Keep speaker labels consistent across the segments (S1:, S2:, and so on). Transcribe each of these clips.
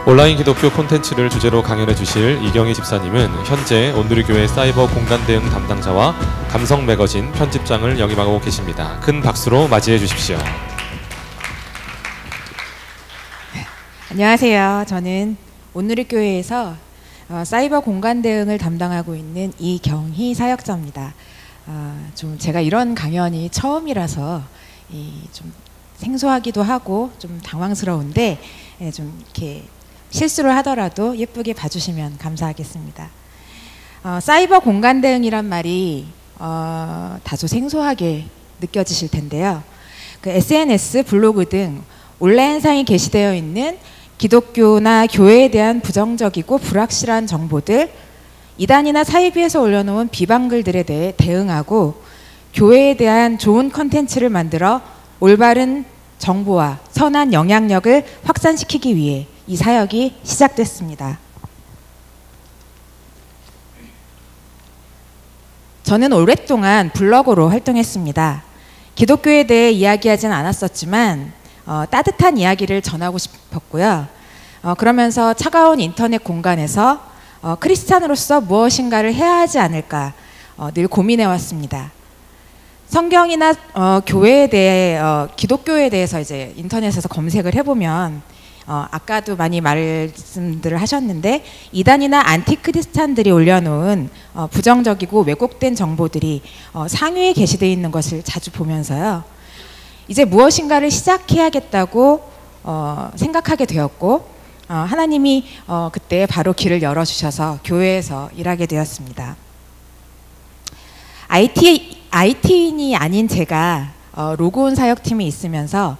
S1: 온라인 기독교 콘텐츠를 주제로 강연해 주실 이경희 집사님은 현재 온누리교회 사이버 공간 대응 담당자와 감성 매거진 편집장을 역임하고 계십니다. 큰 박수로 맞이해 주십시오.
S2: 안녕하세요. 저는 온누리교회에서 사이버 공간 대응을 담당하고 있는 이경희 사역자입니다. 좀 제가 이런 강연이 처음이라서 좀 생소하기도 하고 좀 당황스러운데 좀 이렇게 실수를 하더라도 예쁘게 봐주시면 감사하겠습니다. 사이버 공간 대응이란 말이 다소 생소하게 느껴지실 텐데요. 그 SNS, 블로그 등 온라인상에 게시되어 있는 기독교나 교회에 대한 부정적이고 불확실한 정보들, 이단이나 사이비에서 올려놓은 비방글들에 대해 대응하고 교회에 대한 좋은 컨텐츠를 만들어 올바른 정보와 선한 영향력을 확산시키기 위해 이 사역이 시작됐습니다. 저는 오랫동안 블로거로 활동했습니다. 기독교에 대해 이야기하진 않았었지만 따뜻한 이야기를 전하고 싶었고요. 그러면서 차가운 인터넷 공간에서 크리스찬으로서 무엇인가를 해야 하지 않을까 늘 고민해 왔습니다. 성경이나 교회에 대해 기독교에 대해서 이제 인터넷에서 검색을 해보면 아까도 많이 말씀들을 하셨는데 이단이나 안티크리스찬들이 올려놓은 부정적이고 왜곡된 정보들이 상위에 게시되어 있는 것을 자주 보면서요. 이제 무엇인가를 시작해야겠다고 생각하게 되었고 하나님이 그때 바로 길을 열어주셔서 교회에서 일하게 되었습니다. IT인이 아닌 제가 로그온 사역팀에 있으면서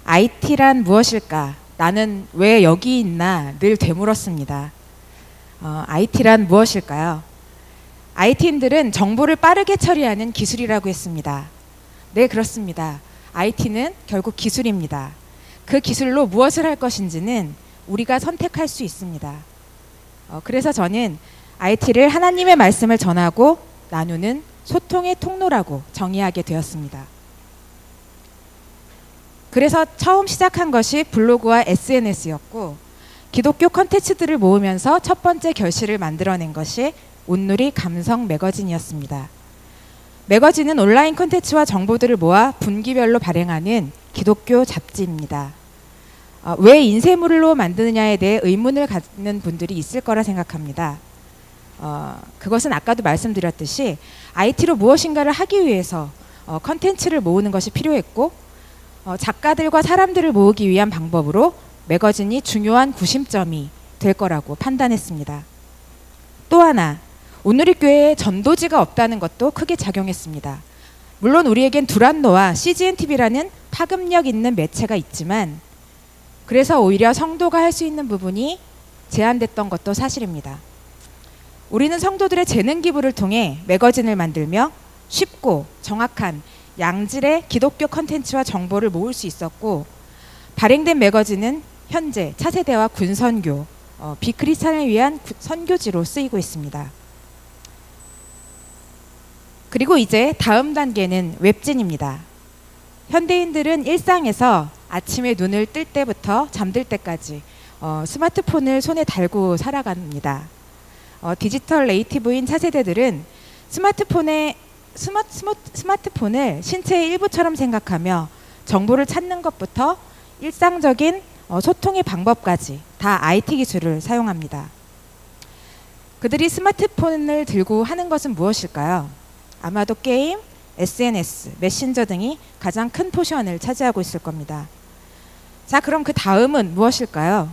S2: IT란 무엇일까? 나는 왜 여기 있나? 늘 되물었습니다. IT란 무엇일까요? IT인들은 정보를 빠르게 처리하는 기술이라고 했습니다. 네, 그렇습니다. IT는 결국 기술입니다. 그 기술로 무엇을 할 것인지는 우리가 선택할 수 있습니다. 그래서 저는 IT를 하나님의 말씀을 전하고 나누는 소통의 통로라고 정의하게 되었습니다. 그래서 처음 시작한 것이 블로그와 SNS였고 기독교 콘텐츠들을 모으면서 첫 번째 결실을 만들어낸 것이 온누리 감성 매거진이었습니다. 매거진은 온라인 콘텐츠와 정보들을 모아 분기별로 발행하는 기독교 잡지입니다. 왜 인쇄물로 만드느냐에 대해 의문을 갖는 분들이 있을 거라 생각합니다. 그것은 아까도 말씀드렸듯이 IT로 무엇인가를 하기 위해서 컨텐츠를 모으는 것이 필요했고 작가들과 사람들을 모으기 위한 방법으로 매거진이 중요한 구심점이 될 거라고 판단했습니다. 또 하나, 온누리교회에 전도지가 없다는 것도 크게 작용했습니다. 물론 우리에겐 두란노와 CGNTV라는 파급력 있는 매체가 있지만 그래서 오히려 성도가 할 수 있는 부분이 제한됐던 것도 사실입니다. 우리는 성도들의 재능 기부를 통해 매거진을 만들며 쉽고 정확한 양질의 기독교 컨텐츠와 정보를 모을 수 있었고 발행된 매거진은 현재 차세대와 군선교, 비크리스찬을 위한 선교지로 쓰이고 있습니다. 그리고 이제 다음 단계는 웹진입니다. 현대인들은 일상에서 아침에 눈을 뜰 때부터 잠들 때까지 스마트폰을 손에 달고 살아갑니다. 디지털 네이티브인 차세대들은 스마트폰을 신체의 일부처럼 생각하며 정보를 찾는 것부터 일상적인 소통의 방법까지 다 IT 기술을 사용합니다. 그들이 스마트폰을 들고 하는 것은 무엇일까요? 아마도 게임, SNS, 메신저 등이 가장 큰 포션을 차지하고 있을 겁니다. 자, 그럼 그 다음은 무엇일까요?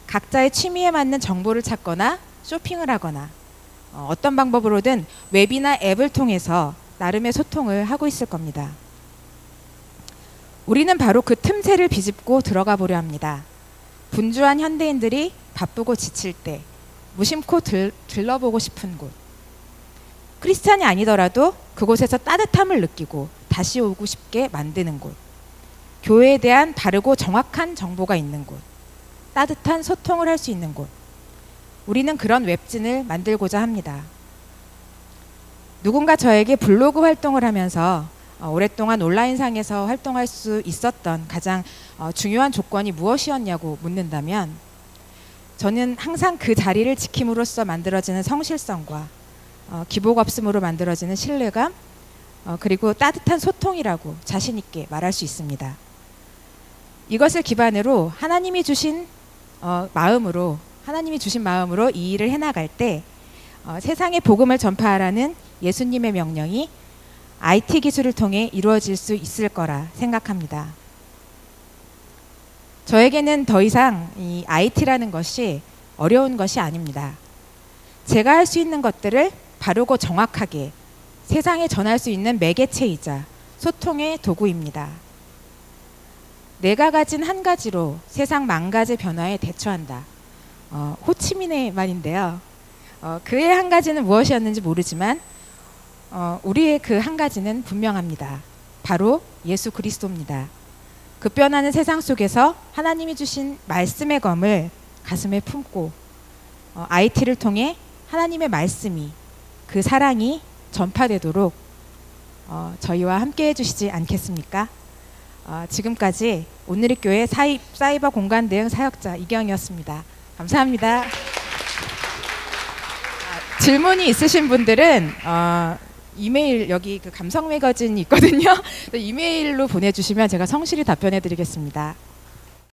S2: 각자의 취미에 맞는 정보를 찾거나 쇼핑을 하거나 어떤 방법으로든 웹이나 앱을 통해서 나름의 소통을 하고 있을 겁니다. 우리는 바로 그 틈새를 비집고 들어가 보려 합니다. 분주한 현대인들이 바쁘고 지칠 때 무심코 들러보고 싶은 곳. 크리스찬이 아니더라도 그곳에서 따뜻함을 느끼고 다시 오고 싶게 만드는 곳. 교회에 대한 바르고 정확한 정보가 있는 곳. 따뜻한 소통을 할 수 있는 곳. 우리는 그런 웹진을 만들고자 합니다. 누군가 저에게 블로그 활동을 하면서 오랫동안 온라인상에서 활동할 수 있었던 가장 중요한 조건이 무엇이었냐고 묻는다면 저는 항상 그 자리를 지킴으로써 만들어지는 성실성과 기복 없음으로 만들어지는 신뢰감, 그리고 따뜻한 소통이라고 자신 있게 말할 수 있습니다. 이것을 기반으로 하나님이 주신 마음으로 이 일을 해나갈 때 세상에 복음을 전파하라는 예수님의 명령이 IT 기술을 통해 이루어질 수 있을 거라 생각합니다. 저에게는 더 이상 이 IT라는 것이 어려운 것이 아닙니다. 제가 할 수 있는 것들을 바르고 정확하게 세상에 전할 수 있는 매개체이자 소통의 도구입니다. 내가 가진 한 가지로 세상 만 가지 변화에 대처한다. 호치민의 말인데요. 그의 한 가지는 무엇이었는지 모르지만 우리의 그 한 가지는 분명합니다. 바로 예수 그리스도입니다. 급변하는 세상 속에서 하나님이 주신 말씀의 검을 가슴에 품고 IT를 통해 하나님의 말씀이, 그 사랑이 전파되도록 저희와 함께 해주시지 않겠습니까? 지금까지 오늘의 교회 사이버 공간 대응 사역자 이경이었습니다. 감사합니다. 질문이 있으신 분들은 이메일 여기 그 감성 매거진이 있거든요. 이메일로 보내주시면 제가 성실히 답변해 드리겠습니다.